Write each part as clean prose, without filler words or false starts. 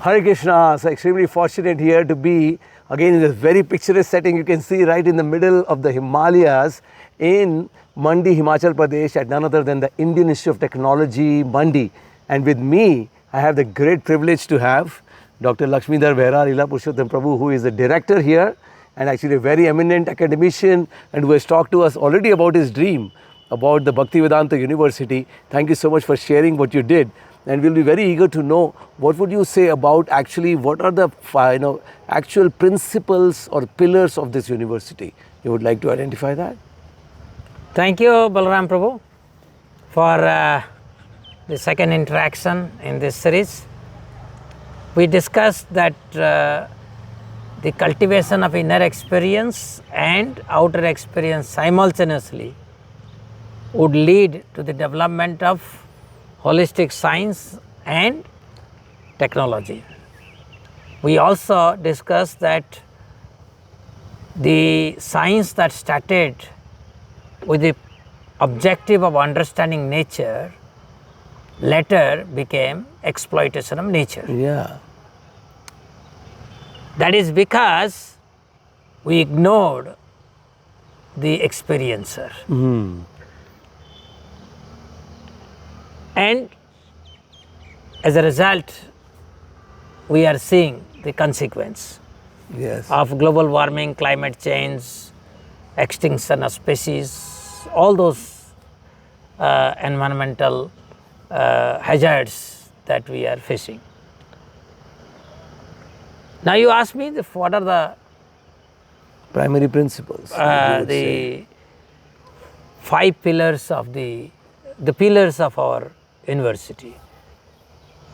Hare Krishna. So extremely fortunate here to be again in this very picturesque setting. You can see right in the middle of the Himalayas in Mandi, Himachal Pradesh, at none other than the Indian Institute of Technology, Mandi. And with me, I have the great privilege to have Dr. Laxmidhar Behera, Lila Purushottam Prabhu, who is the director here and actually a very eminent academician and who has talked to us already about his dream about the Bhaktivedanta University. Thank you so much for sharing what you did. And we'll be very eager to know what would you say about actually what are the actual principles or pillars of this university. You would like to identify that? Thank you, Balaram Prabhu, for the second interaction in this series. We discussed that the cultivation of inner experience and outer experience simultaneously would lead to the development of holistic science and technology. We also discussed that the science that started with the objective of understanding nature later became exploitation of nature. Yeah. That is because we ignored the experiencer. And as a result, we are seeing the consequence of global warming, climate change, extinction of species, all those environmental hazards that we are facing. Now you ask me what are the primary principles? The 5 pillars of the pillars of our university.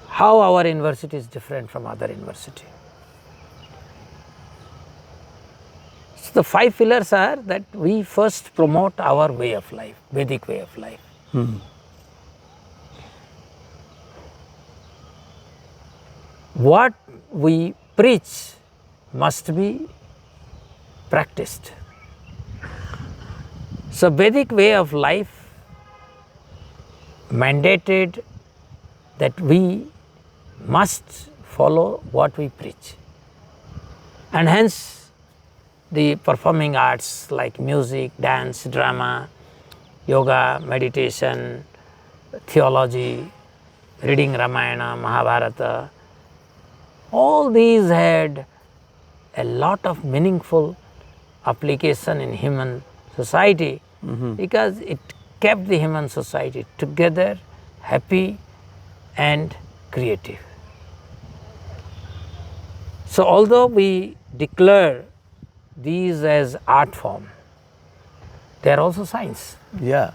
How our university is different from other university. So the 5 pillars are that we first promote our way of life, Vedic way of life. What we preach must be practiced. So Vedic way of life mandated that we must follow what we preach. And hence the performing arts like music, dance, drama, yoga, meditation, theology, reading Ramayana, Mahabharata, all these had a lot of meaningful application in human society because it kept the human society together, happy and creative. So although we declare these as art form, they are also science. Yeah.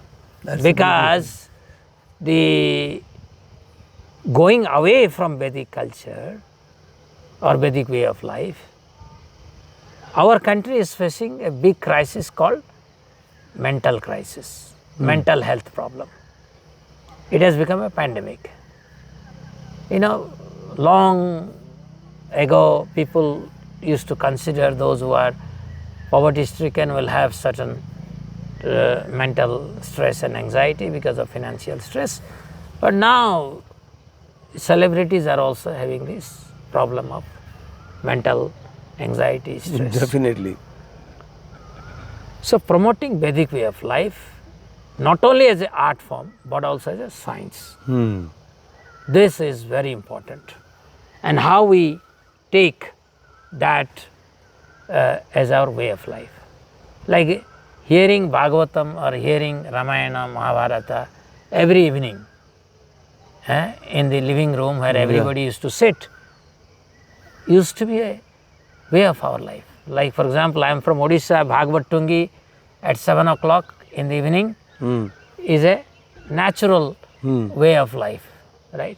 Because the going away from Vedic culture or Vedic way of life, our country is facing a big crisis called mental crisis. Mental health problem. It has become a pandemic. Long ago people used to consider those who are poverty stricken will have certain mental stress and anxiety because of financial stress. But now celebrities are also having this problem of mental anxiety, stress. Definitely. So promoting Vedic way of life not only as an art form but also as a science. This is very important. And how we take that as our way of life. Like hearing Bhagavatam or hearing Ramayana, Mahabharata every evening in the living room where everybody used to sit, used to be a way of our life. Like for example, I am from Odisha, Bhagavad Tungi at 7 o'clock in the evening is a natural way of life, right?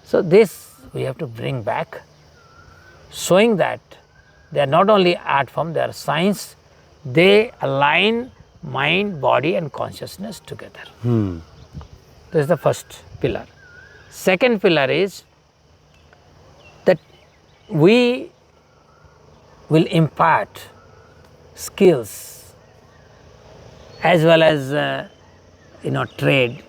So this we have to bring back, showing that they are not only art form, they are science, they align mind, body and consciousness together. This is the first pillar. Second pillar is that we will impart skills as well as trade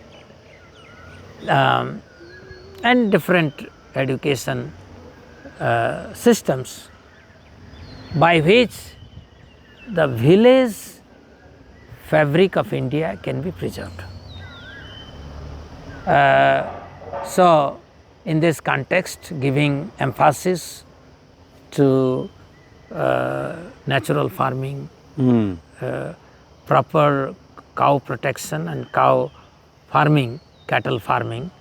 and different education systems by which the village fabric of India can be preserved. So, in this context, giving emphasis to natural farming, proper cow protection and cow farming, cattle farming,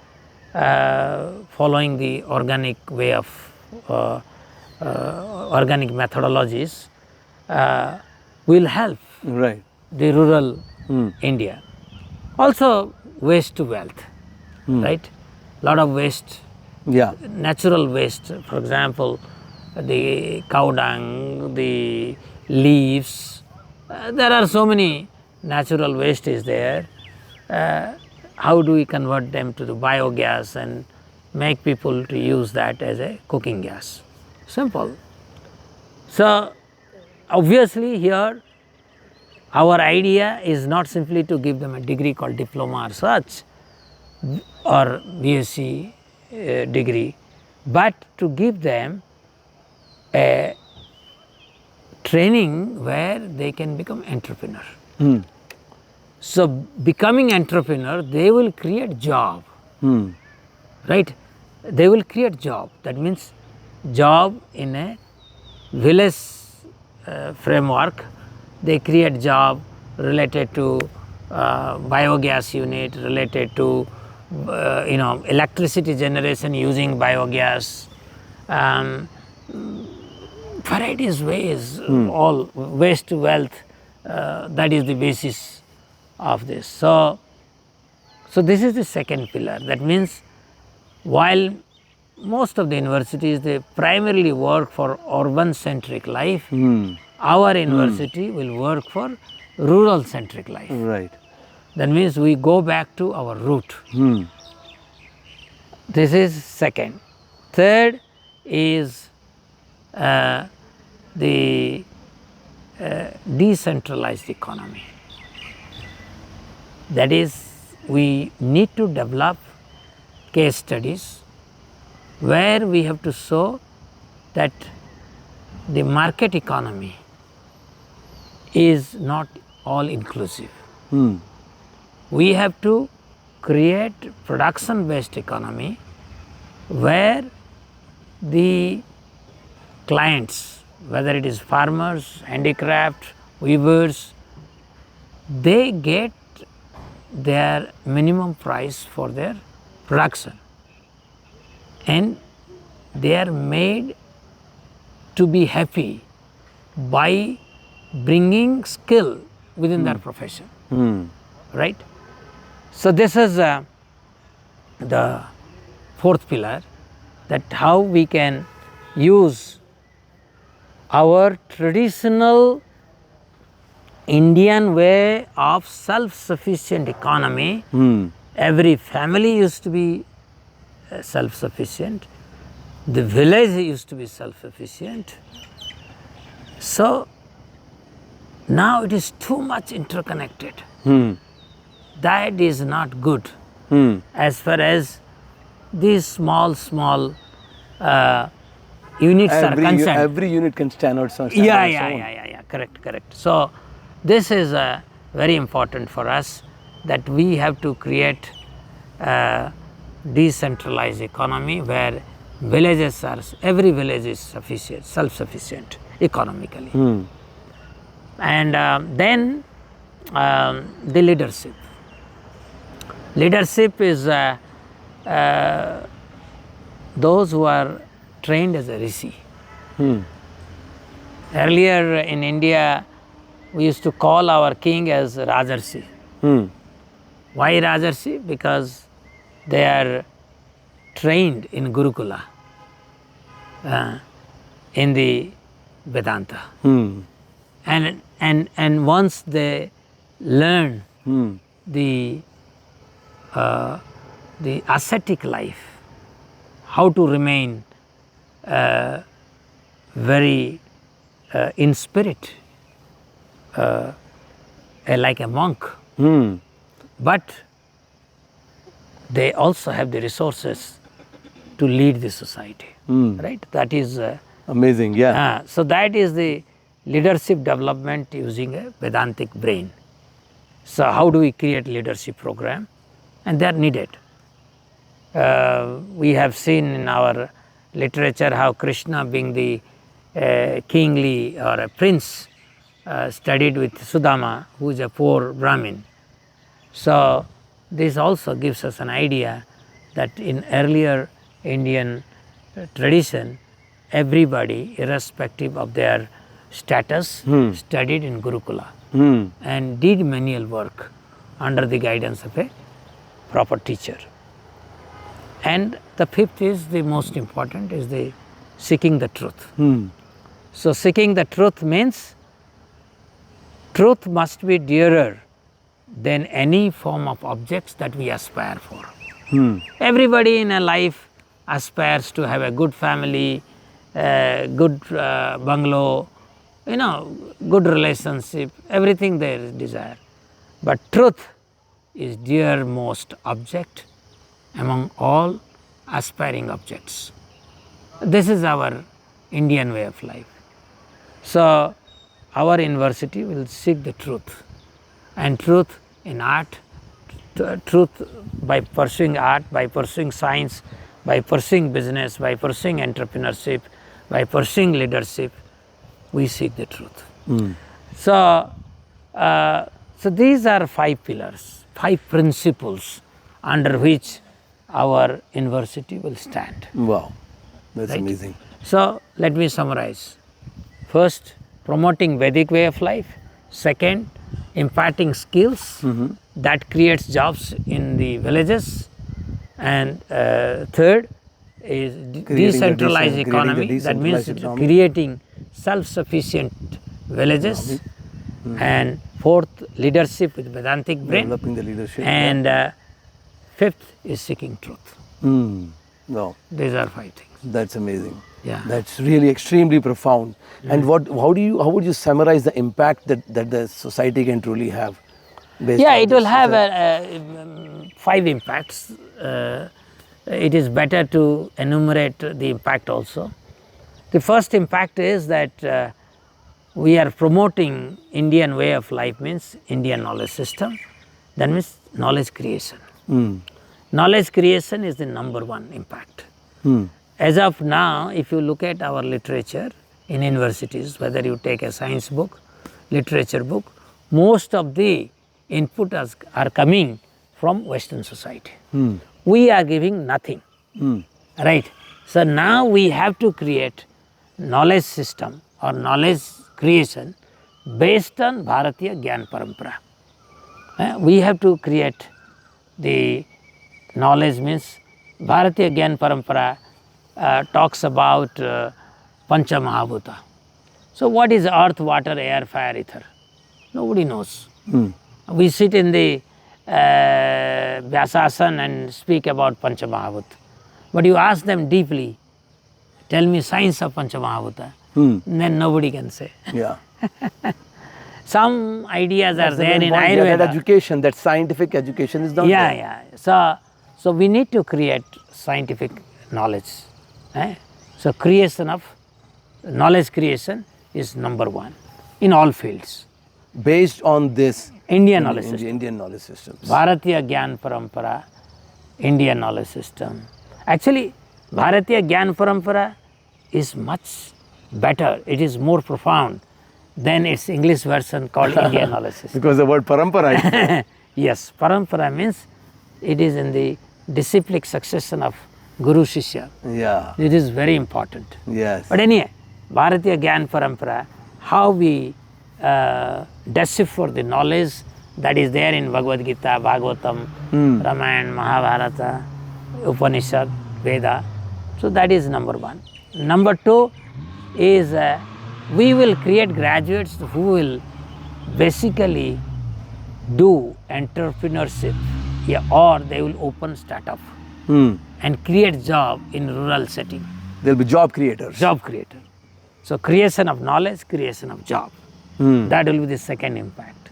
following the organic way of organic methodologies will help Right. the rural India. Also waste to wealth, right? Lot of waste, Yeah. natural waste, for example, the cow dung, the leaves, there are so many natural waste is there. How do we convert them to the biogas and make people to use that as a cooking gas? Simple. So, obviously here our idea is not simply to give them a degree called diploma or such or BSc degree, but to give them a training where they can become entrepreneur. So, becoming entrepreneur, they will create job, right? They will create job. That means job in a village framework. They create job related to biogas unit, related to electricity generation using biogas, varieties ways, all waste to wealth. That is the basis of this. So this is the second pillar. That means while most of the universities they primarily work for urban centric life, our university will work for rural centric life. Right. That means we go back to our root. This is second. Third is the decentralized economy. That is, we need to develop case studies where we have to show that the market economy is not all inclusive. We have to create production based economy where the clients, whether it is farmers, handicraft, weavers, they get their minimum price for their production and they are made to be happy by bringing skill within their profession, right? So this is the fourth pillar, that how we can use our traditional Indian way of self-sufficient economy. Every family used to be self-sufficient. The village used to be self-sufficient. So now it is too much interconnected. That is not good as far as these small units are concerned. Every unit can stand out. Yeah, correct. So this is very important for us, that we have to create a decentralized economy where villages are, every village is sufficient, self-sufficient economically. And then the leadership. Leadership is those who are trained as a rishi. Earlier in India, we used to call our king as Rajarshi. Why Rajarshi? Because they are trained in Gurukula, in the Vedanta. And once they learn the ascetic life, how to remain very in spirit, like a monk, but they also have the resources to lead the society. Right? That is Amazing, yeah. so that is the leadership development using a Vedantic brain. So how do we create leadership program? And they are needed. We have seen in our literature how Krishna, being the kingly or a prince, studied with Sudama, who is a poor Brahmin. So this also gives us an idea that in earlier Indian tradition, everybody, irrespective of their status, studied in Gurukula and did manual work under the guidance of a proper teacher. And the fifth is the most important, is the seeking the truth. So seeking the truth means truth must be dearer than any form of objects that we aspire for. Everybody in a life aspires to have a good family, good bungalow, good relationship, everything they desire. But truth is dearmost object among all aspiring objects. This is our Indian way of life. So our university will seek the truth, and truth in art, truth by pursuing art, by pursuing science, by pursuing business, by pursuing entrepreneurship, by pursuing leadership, we seek the truth. So these are 5 pillars, 5 principles under which our university will stand. Wow, that's Right? amazing. So let me summarize. First, promoting Vedic way of life. Second, imparting skills that creates jobs in the villages. And third is decentralized economy. That means creating self-sufficient villages. And fourth, leadership with Vedantic brain. Developing the leadership. And fifth is seeking truth. Wow, These are 5 things. that's amazing. Yeah. That's really extremely profound. And how would you summarize the impact that the society can truly have? Yeah, it will have 5 impacts. It is better to enumerate the impact also. The first impact is that we are promoting Indian way of life, means Indian knowledge system. That means knowledge creation. Knowledge creation is the number 1 impact. As of now, if you look at our literature in universities, whether you take a science book, literature book, most of the input are coming from Western society. We are giving nothing, right? So now we have to create knowledge system or knowledge creation based on Bharatiya Gyan Parampara. We have to create the knowledge, means Bharatiya Gyan Parampara talks about Pancha Mahabhuta. So what is earth, water, air, fire, ether? Nobody knows. We sit in the Vyasasana and speak about Pancha Mahabhuta. But you ask them deeply, tell me science of Pancha Mahabhuta, then nobody can say. Yeah. Some ideas are there in Ayurveda. Ayurveda. That education, that scientific education is not there. Yeah. So we need to create scientific knowledge. So creation of knowledge creation is number 1 in all fields. Based on this Indian knowledge system. Indian knowledge systems. Bharatiya Gyan Parampara, Indian knowledge system. Actually, Bharatiya Gyan Parampara is much better. It is more profound than its English version called Indian knowledge system. Because the word parampara. Yes, parampara means it is in the disciplic succession of Guru Shishya. Yeah. It is very important. Yes. But anyway, Bharatiya Gyan Parampara, how we decipher the knowledge that is there in Bhagavad Gita, Bhagavatam, Ramayana, Mahabharata, Upanishad, Veda. So that is number 1. Number 2 is we will create graduates who will basically do entrepreneurship, or they will open startup and create job in rural setting. There will be job creators. Job creator. So creation of knowledge, creation of job. That will be the second impact.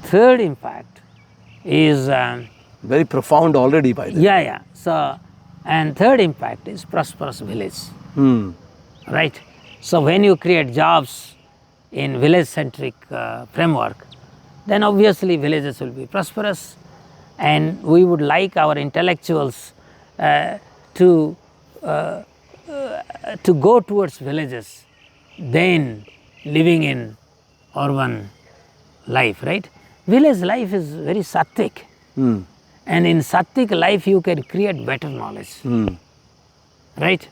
Third impact is very profound already by the way. So And third impact is prosperous village. Hmm. Right? So when you create jobs in village-centric framework, then obviously villages will be prosperous, and we would like our intellectuals to go towards villages than living in urban life, right? Village life is very sattvic, and in sattvic life you can create better knowledge, right?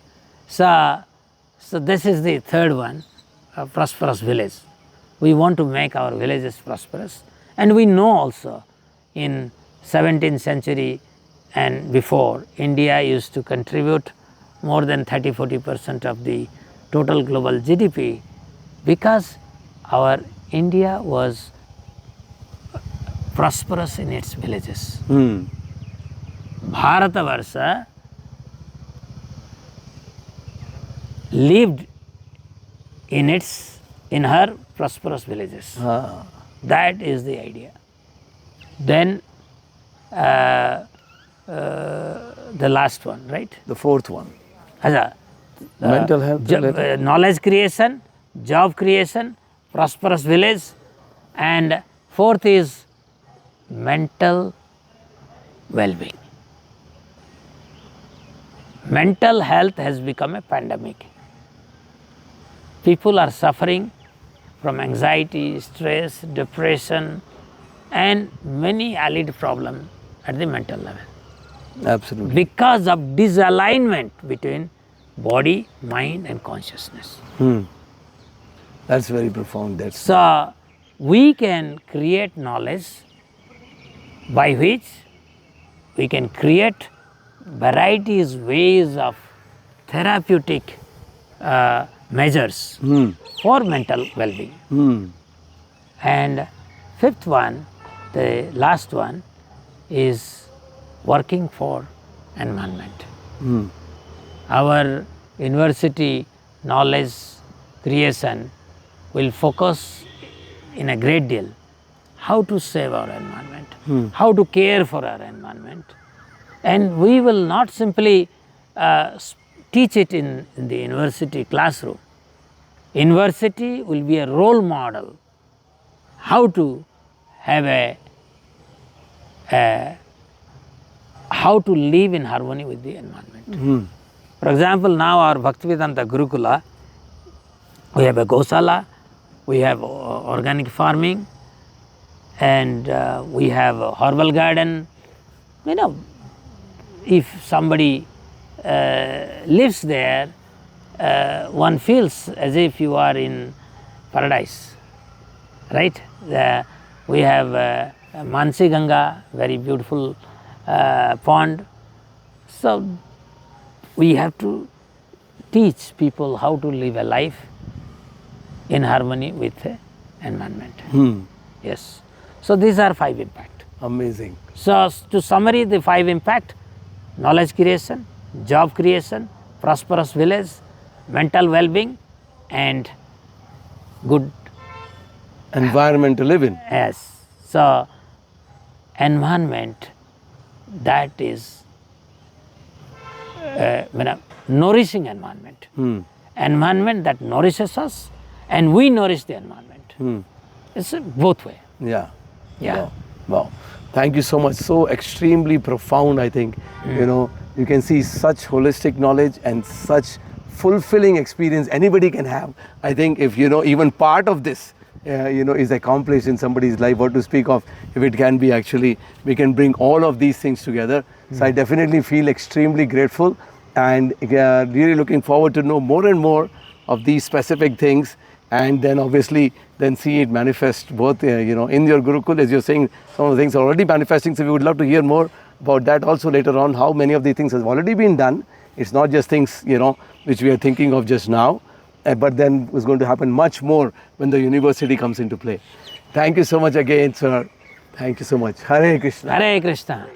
So this is the third one, a prosperous village. We want to make our villages prosperous, and we know also in 17th century and before, India used to contribute more than 30-40% of the total global GDP, because our India was prosperous in its villages. Bharatavarsha lived in her prosperous villages. That is the idea. Then the last one, right? The fourth one. Mental health, knowledge creation, job creation, prosperous village, and fourth is mental well-being. Mental health has become a pandemic. People are suffering from anxiety, stress, depression, and many allied problems at the mental level. Absolutely. Because of disalignment between body, mind, and consciousness. That's very profound. So we can create knowledge by which we can create varieties, ways of therapeutic measures for mental well-being. And fifth one, the last one, is working for environment. Our university knowledge creation will focus in a great deal how to save our environment, how to care for our environment. And we will not simply teach it in the university classroom. University will be a role model how to have how to live in harmony with the environment. For example, now our Bhaktivedanta Gurukula, we have a Gosala, we have organic farming, and we have a herbal garden. You know, if somebody lives there, one feels as if you are in paradise, right? We have Mansi Ganga, very beautiful pond. So we have to teach people how to live a life in harmony with the environment. Yes. So these are 5 impacts. Amazing. So to summary the 5 impact: knowledge creation, job creation, prosperous village, mental well-being, and good environment to live in. Yes. So environment, that is nourishing environment. Environment that nourishes us, and we nourish the environment. It's both way. Yeah. Yeah. Wow. Thank you so much. So extremely profound, I think. You know, you can see such holistic knowledge and such fulfilling experience anybody can have. I think if, you know, even part of this, is accomplished in somebody's life, what to speak of if it can be actually, we can bring all of these things together. So I definitely feel extremely grateful, and really looking forward to know more and more of these specific things, and then obviously then see it manifest both in your Gurukul, as you're saying, some of the things are already manifesting. So we would love to hear more about that also later on, how many of these things have already been done. It's not just things which we are thinking of just now, but then it's going to happen much more when the university comes into play. Thank you so much again, sir. Thank you so much. Hare Krishna. Hare Krishna.